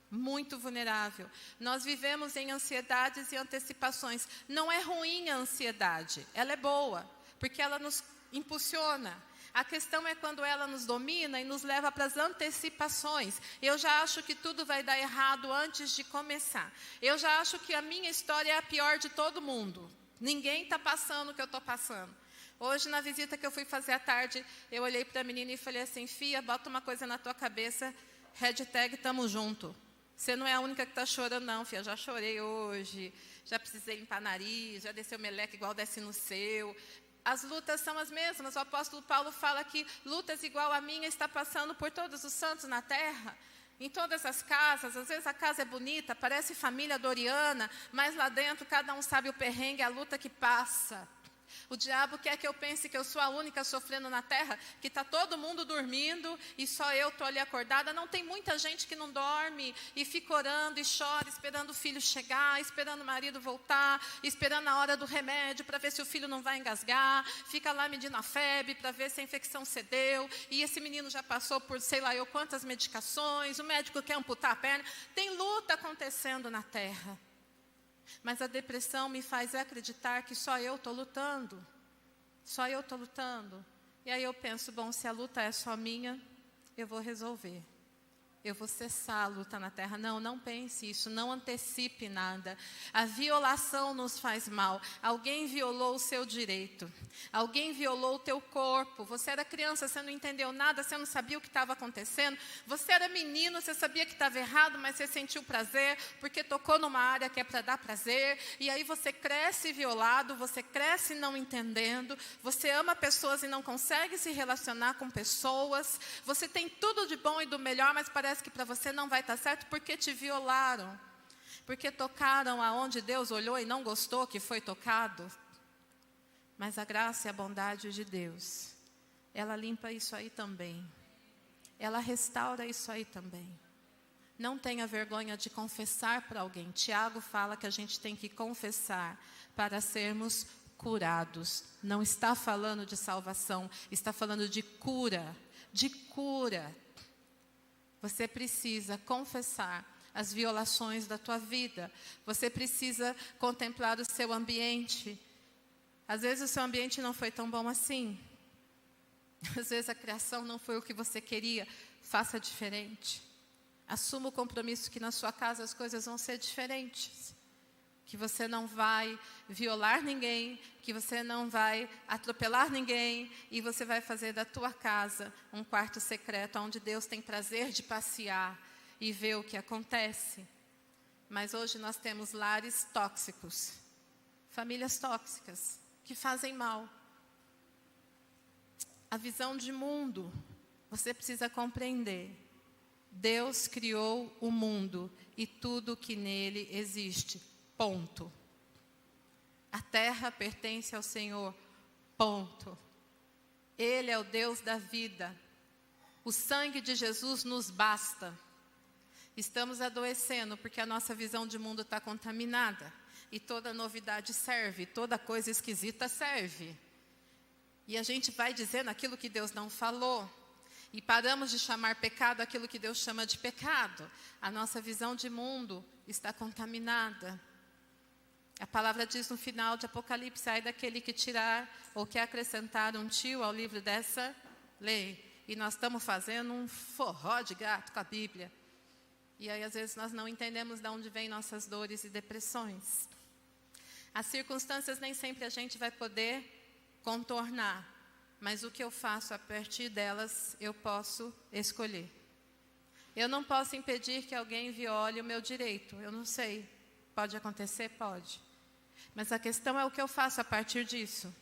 Speaker 1: Muito vulnerável. Nós vivemos em ansiedades e antecipações. Não é ruim a ansiedade. Ela é boa. Porque ela nos impulsiona. A questão é quando ela nos domina e nos leva para as antecipações. Eu já acho que tudo vai dar errado antes de começar. Eu já acho que a minha história é a pior de todo mundo. Ninguém está passando o que eu estou passando. Hoje, na visita que eu fui fazer à tarde, eu olhei para a menina e falei assim, Fia, bota uma coisa na tua cabeça, hashtag tamo junto. Você não é a única que está chorando, não, Fia. Já chorei hoje, já precisei limpar nariz, já desceu meleca igual desce no seu. As lutas são as mesmas. O apóstolo Paulo fala que lutas igual a minha está passando por todos os santos na terra. Em todas as casas, às vezes a casa é bonita, parece família doriana, mas lá dentro cada um sabe o perrengue, a luta que passa. O diabo quer que eu pense que eu sou a única sofrendo na terra, que está todo mundo dormindo e só eu estou ali acordada. Não, tem muita gente que não dorme e fica orando e chora, esperando o filho chegar, esperando o marido voltar, esperando a hora do remédio para ver se o filho não vai engasgar, fica lá medindo a febre para ver se a infecção cedeu, e esse menino já passou por sei lá eu quantas medicações, o médico quer amputar a perna. Tem luta acontecendo na terra. Mas a depressão me faz acreditar que só eu estou lutando. Só eu estou lutando. E aí eu penso, bom, se a luta é só minha, eu vou resolver. Eu vou cessar a luta na terra. Não, não pense isso, não antecipe nada. A violação nos faz mal. Alguém violou o seu direito. Alguém violou o teu corpo. Você era criança, você não entendeu nada, você não sabia o que estava acontecendo. Você era menino, você sabia que estava errado, mas você sentiu prazer, porque tocou numa área que é para dar prazer. E aí você cresce violado, você cresce não entendendo. Você ama pessoas e não consegue se relacionar com pessoas. Você tem tudo de bom e do melhor, mas parece que para você não vai estar certo porque te violaram. Porque tocaram aonde Deus olhou e não gostou que foi tocado. Mas a graça e a bondade de Deus, ela limpa isso aí também. Ela restaura isso aí também. Não tenha vergonha de confessar para alguém. Tiago fala que a gente tem que confessar para sermos curados. Não está falando de salvação, está falando de cura. De cura. Você precisa confessar as violações da tua vida. Você precisa contemplar o seu ambiente. Às vezes o seu ambiente não foi tão bom assim. Às vezes a criação não foi o que você queria. Faça diferente. Assuma o compromisso que na sua casa as coisas vão ser diferentes. Que você não vai violar ninguém, que você não vai atropelar ninguém, e você vai fazer da tua casa um quarto secreto, onde Deus tem prazer de passear e ver o que acontece. Mas hoje nós temos lares tóxicos, famílias tóxicas, que fazem mal. A visão de mundo, você precisa compreender. Deus criou o mundo e tudo que nele existe. Ponto. A terra pertence ao Senhor. Ponto. Ele é o Deus da vida. O sangue de Jesus nos basta. Estamos adoecendo porque a nossa visão de mundo está contaminada. E toda novidade serve, toda coisa esquisita serve. E a gente vai dizendo aquilo que Deus não falou. E paramos de chamar pecado aquilo que Deus chama de pecado. A nossa visão de mundo está contaminada. A palavra diz no final de Apocalipse, ai daquele que tirar ou que acrescentar um tio ao livro dessa lei. E nós estamos fazendo um forró de gato com a Bíblia. E aí às vezes nós não entendemos de onde vêm nossas dores e depressões. As circunstâncias nem sempre a gente vai poder contornar. Mas o que eu faço a partir delas, eu posso escolher. Eu não posso impedir que alguém viole o meu direito. Eu não sei. Pode acontecer? Pode. Mas a questão é o que eu faço a partir disso.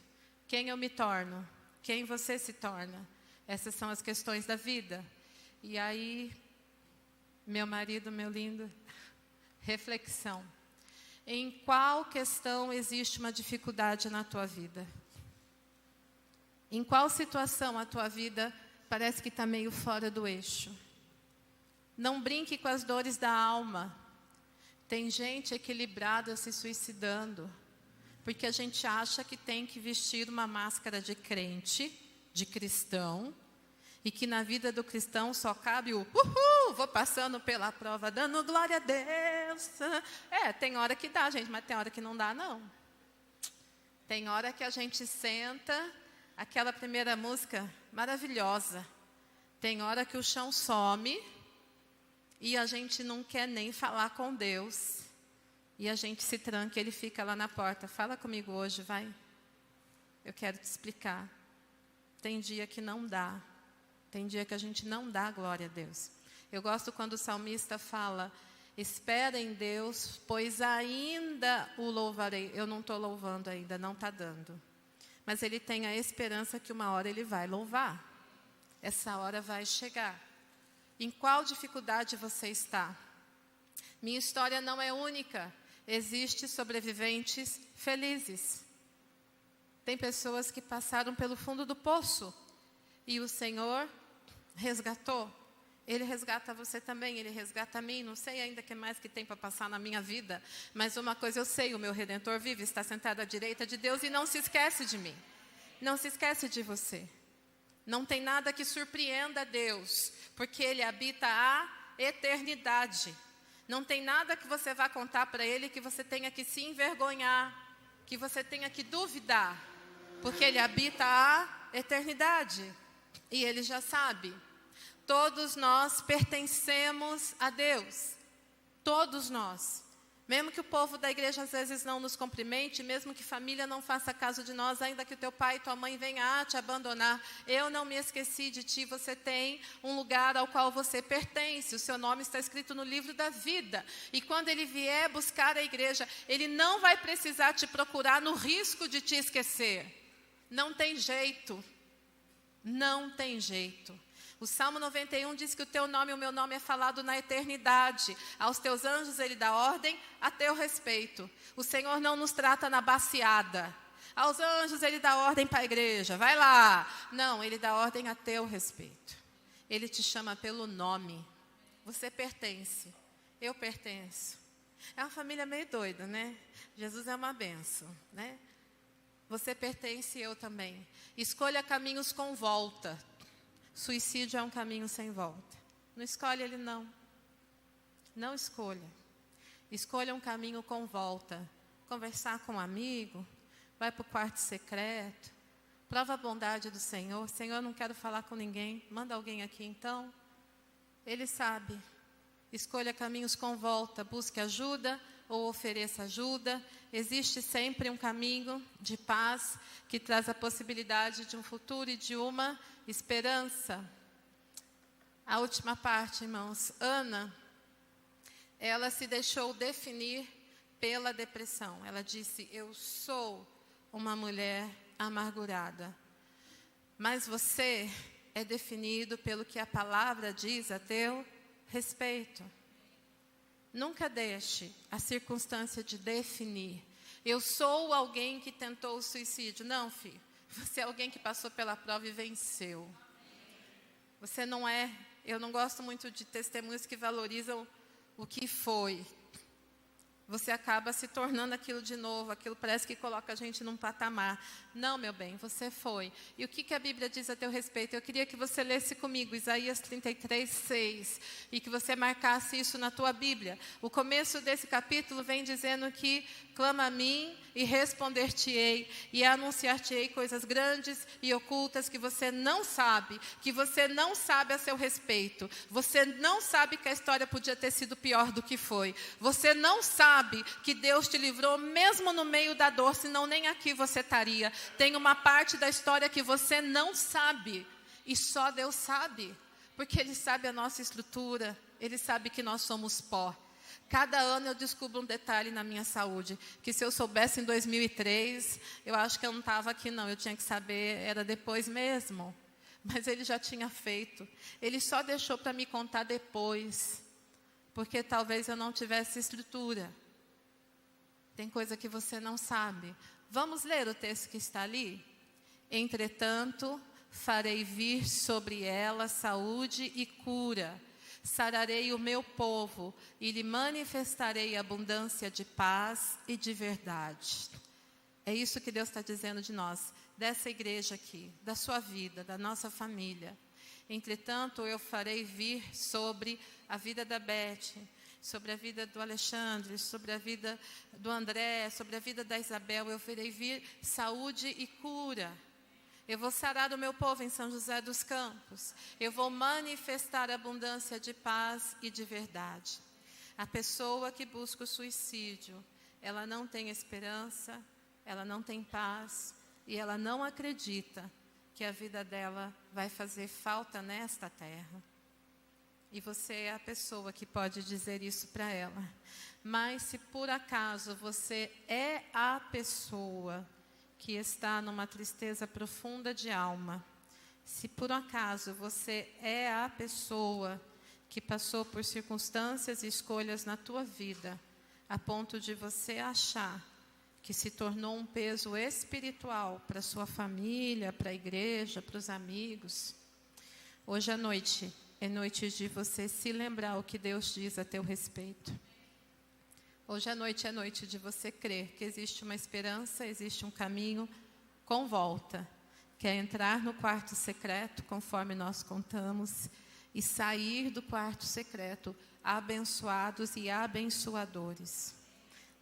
Speaker 1: Quem eu me torno? Quem você se torna? Essas são as questões da vida. E aí, meu marido, meu lindo, reflexão. Em qual questão existe uma dificuldade na tua vida? Em qual situação a tua vida parece que está meio fora do eixo? Não brinque com as dores da alma. Tem gente equilibrada se suicidando, porque a gente acha que tem que vestir uma máscara de crente, de cristão, e que na vida do cristão só cabe o vou passando pela prova, dando glória a Deus. Tem hora que dá, gente, mas tem hora que não dá, não. Tem hora que a gente senta, aquela primeira música maravilhosa. Tem hora que o chão some e a gente não quer nem falar com Deus. E a gente se tranca, ele fica lá na porta. Fala comigo hoje, vai. Eu quero te explicar. Tem dia que não dá. Tem dia que a gente não dá glória a Deus. Eu gosto quando o salmista fala, espera em Deus, pois ainda o louvarei. Eu não estou louvando ainda, não está dando. Mas ele tem a esperança que uma hora ele vai louvar. Essa hora vai chegar. Em qual dificuldade você está? Minha história não é única. Existem sobreviventes felizes. Tem pessoas que passaram pelo fundo do poço. E o Senhor resgatou. Ele resgata você também, Ele resgata a mim. Não sei ainda o que mais que tem para passar na minha vida. Mas uma coisa eu sei, o meu Redentor vive, está sentado à direita de Deus e não se esquece de mim. Não se esquece de você. Não tem nada que surpreenda a Deus, porque Ele habita a eternidade. Não tem nada que você vá contar para Ele que você tenha que se envergonhar, que você tenha que duvidar, porque Ele habita a eternidade. E Ele já sabe. Todos nós pertencemos a Deus. Todos nós. Mesmo que o povo da igreja às vezes não nos cumprimente, mesmo que família não faça caso de nós, ainda que o teu pai e tua mãe venham a te abandonar, eu não me esqueci de ti, você tem um lugar ao qual você pertence, o seu nome está escrito no livro da vida. E quando ele vier buscar a igreja, ele não vai precisar te procurar no risco de te esquecer. Não tem jeito. Não tem jeito. O Salmo 91 diz que o teu nome e o meu nome é falado na eternidade. Aos teus anjos ele dá ordem a teu respeito. O Senhor não nos trata na baciada. Aos anjos ele dá ordem para a igreja. Vai lá. Não, ele dá ordem a teu respeito. Ele te chama pelo nome. Você pertence. Eu pertenço. É uma família meio doida, né? Jesus é uma bênção, né? Você pertence e eu também. Escolha caminhos com volta. Suicídio é um caminho sem volta. Não escolhe ele, não. Não escolha. Escolha um caminho com volta. Conversar com um amigo. Vai para o quarto secreto. Prova a bondade do Senhor. Senhor, não quero falar com ninguém. Manda alguém aqui então. Ele sabe. Escolha caminhos com volta. Busque ajuda ou ofereça ajuda. Existe sempre um caminho de paz que traz a possibilidade de um futuro e de uma esperança. A última parte, irmãos. Ana, ela se deixou definir pela depressão. Ela disse, eu sou uma mulher amargurada. Mas você é definido pelo que a palavra diz a teu respeito. Nunca deixe a circunstância de definir. Eu sou alguém que tentou o suicídio. Não, filho. Você é alguém que passou pela prova e venceu. Você não é... Eu não gosto muito de testemunhos que valorizam o que foi. Você acaba se tornando aquilo de novo. Aquilo parece que coloca a gente num patamar. Não, meu bem, você foi. E o que a Bíblia diz a teu respeito? Eu queria que você lesse comigo Isaías 33, 6. E que você marcasse isso na tua Bíblia. O começo desse capítulo vem dizendo que clama a mim e responder-te-ei. E anunciar-te-ei coisas grandes e ocultas que você não sabe. Que você não sabe a seu respeito. Você não sabe que a história podia ter sido pior do que foi. Você não sabe que Deus te livrou mesmo no meio da dor, senão nem aqui você estaria. Tem uma parte da história que você não sabe, e só Deus sabe, porque Ele sabe a nossa estrutura, Ele sabe que nós somos pó. Cada ano eu descubro um detalhe na minha saúde, que se eu soubesse em 2003, eu acho que eu não estava aqui não, eu tinha que saber, era depois mesmo. Mas Ele já tinha feito, Ele só deixou para me contar depois, porque talvez eu não tivesse estrutura. Tem coisa que você não sabe. Vamos ler o texto que está ali? Entretanto, farei vir sobre ela saúde e cura. Sararei o meu povo e lhe manifestarei abundância de paz e de verdade. É isso que Deus está dizendo de nós, dessa igreja aqui, da sua vida, da nossa família. Entretanto, eu farei vir sobre a vida da Beth, sobre a vida do Alexandre, sobre a vida do André, sobre a vida da Isabel, eu farei vir saúde e cura. Eu vou sarar o meu povo em São José dos Campos. Eu vou manifestar abundância de paz e de verdade. A pessoa que busca o suicídio, ela não tem esperança, ela não tem paz e ela não acredita que a vida dela vai fazer falta nesta terra. E você é a pessoa que pode dizer isso para ela. Mas se por acaso você é a pessoa que está numa tristeza profunda de alma, se por acaso você é a pessoa que passou por circunstâncias e escolhas na tua vida, a ponto de você achar que se tornou um peso espiritual para a sua família, para a igreja, para os amigos, hoje à noite é noite de você se lembrar o que Deus diz a teu respeito. Hoje à noite é noite de você crer que existe uma esperança, existe um caminho com volta, que é entrar no quarto secreto, conforme nós contamos, e sair do quarto secreto abençoados e abençoadores.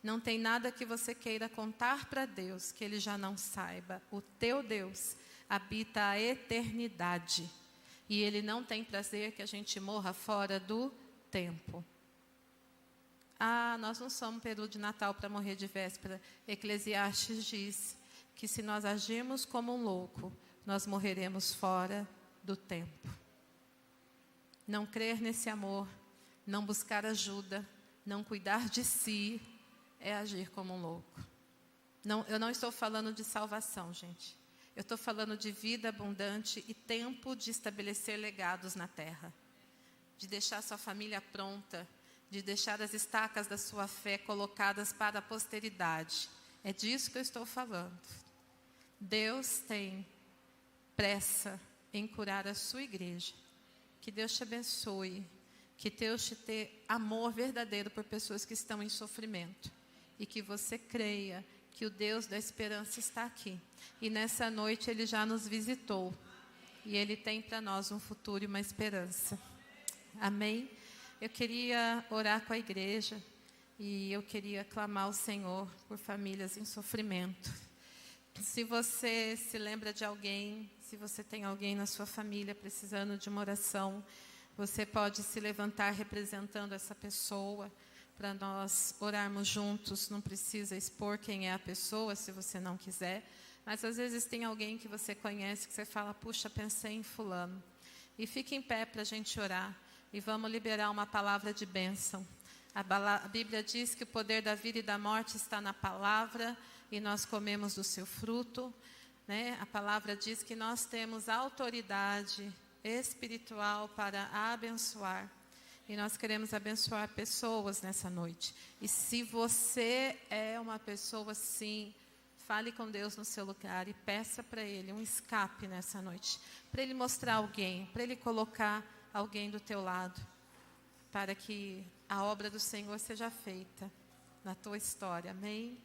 Speaker 1: Não tem nada que você queira contar para Deus que Ele já não saiba. O teu Deus habita a eternidade e Ele não tem prazer que a gente morra fora do tempo. Ah, nós não somos peru de Natal para morrer de véspera. Eclesiastes diz que se nós agirmos como um louco, nós morreremos fora do tempo. Não crer nesse amor, não buscar ajuda, não cuidar de si, é agir como um louco. Não, eu não estou falando de salvação, gente. Eu estou falando de vida abundante e tempo de estabelecer legados na terra. De deixar sua família pronta, de deixar as estacas da sua fé colocadas para a posteridade. É disso que eu estou falando. Deus tem pressa em curar a sua igreja. Que Deus te abençoe. Que Deus te dê amor verdadeiro por pessoas que estão em sofrimento. E que você creia que o Deus da esperança está aqui. E nessa noite Ele já nos visitou. E Ele tem para nós um futuro e uma esperança. Amém? Eu queria orar com a igreja e eu queria clamar ao Senhor por famílias em sofrimento. Se você se lembra de alguém, se você tem alguém na sua família precisando de uma oração, você pode se levantar representando essa pessoa para nós orarmos juntos. Não precisa expor quem é a pessoa, se você não quiser. Mas às vezes tem alguém que você conhece que você fala, puxa, pensei em fulano. E fique em pé para a gente orar. E vamos liberar uma palavra de bênção. A Bíblia diz que o poder da vida e da morte está na palavra e nós comemos do seu fruto, né? A palavra diz que nós temos autoridade espiritual para abençoar. E nós queremos abençoar pessoas nessa noite. E se você é uma pessoa assim, fale com Deus no seu lugar e peça para Ele um escape nessa noite. Para Ele mostrar alguém, para Ele colocar alguém do teu lado, para que a obra do Senhor seja feita na tua história. Amém?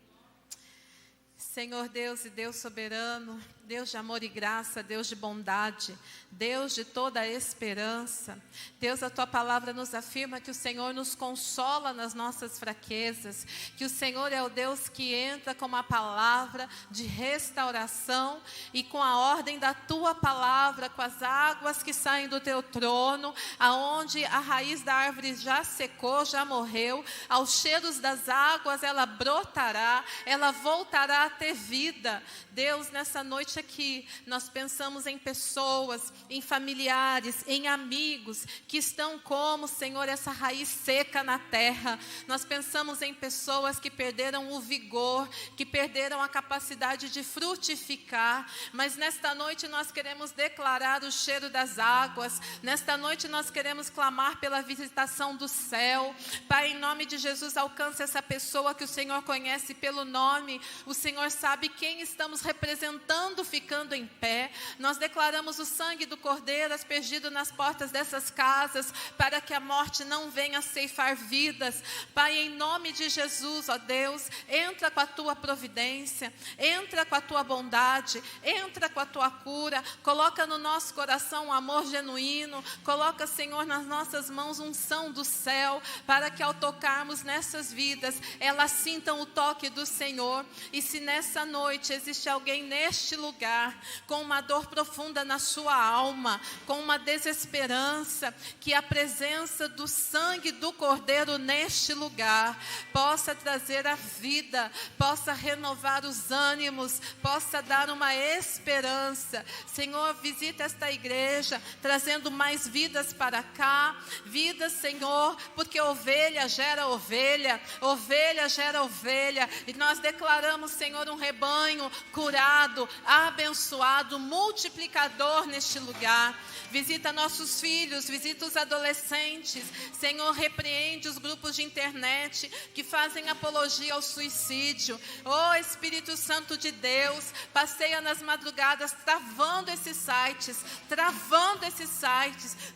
Speaker 1: Senhor Deus e Deus soberano, Deus de amor e graça, Deus de bondade, Deus de toda a esperança. Deus, a Tua palavra nos afirma que o Senhor nos consola nas nossas fraquezas, que o Senhor é o Deus que entra com uma palavra de restauração e com a ordem da Tua palavra, com as águas que saem do Teu trono, aonde a raiz da árvore já secou, já morreu, aos cheiros das águas ela brotará, ela voltará a ter trazer vida. Deus, nessa noite aqui, nós pensamos em pessoas, em familiares, em amigos, que estão como, Senhor, essa raiz seca na terra. Nós pensamos em pessoas que perderam o vigor, que perderam a capacidade de frutificar. Mas nesta noite nós queremos declarar o cheiro das águas. Nesta noite nós queremos clamar pela visitação do céu. Pai, em nome de Jesus, alcance essa pessoa que o Senhor conhece pelo nome. O Senhor sabe quem estamos representando ficando em pé. Nós declaramos o sangue do Cordeiro aspergido nas portas dessas casas, para que a morte não venha ceifar vidas. Pai, em nome de Jesus, ó Deus, entra com a tua providência, entra com a tua bondade, entra com a tua cura, coloca no nosso coração um amor genuíno, coloca, Senhor, nas nossas mãos unção do céu, para que ao tocarmos nessas vidas, elas sintam o toque do Senhor. E se nessa noite existe alguém neste lugar, com uma dor profunda na sua alma, com uma desesperança, que a presença do sangue do Cordeiro neste lugar possa trazer a vida, possa renovar os ânimos, possa dar uma esperança. Senhor, visita esta igreja, trazendo mais vidas para cá, vidas, Senhor, porque ovelha gera ovelha, ovelha gera ovelha, e nós declaramos, Senhor, um rebanho curado, abençoado, multiplicador neste lugar. Visita nossos filhos, visita os adolescentes, Senhor, repreende os grupos de internet que fazem apologia ao suicídio. Oh, Espírito Santo de Deus, passeia nas madrugadas, travando esses sites,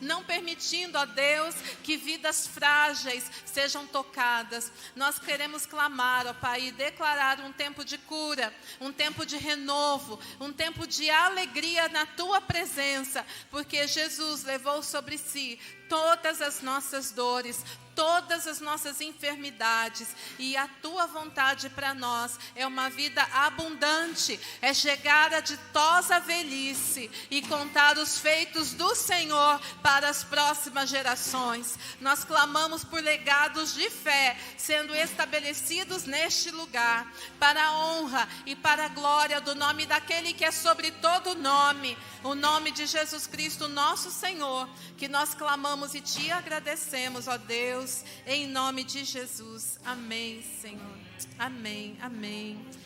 Speaker 1: não permitindo, ó Deus, que vidas frágeis sejam tocadas. Nós queremos clamar, ó Pai, e declarar um tempo de cura, um tempo de renovo, um tempo de alegria na tua presença, porque Jesus levou sobre si todas as nossas dores, todas as nossas enfermidades, e a tua vontade para nós é uma vida abundante, é chegar à ditosa velhice e contar os feitos do Senhor para as próximas gerações. Nós clamamos por legados de fé sendo estabelecidos neste lugar, para a honra e para a glória do nome daquele que é sobre todo nome, o nome de Jesus Cristo, nosso Senhor, que nós clamamos e te agradecemos, ó Deus, em nome de Jesus. Amém, Senhor. Amém, amém.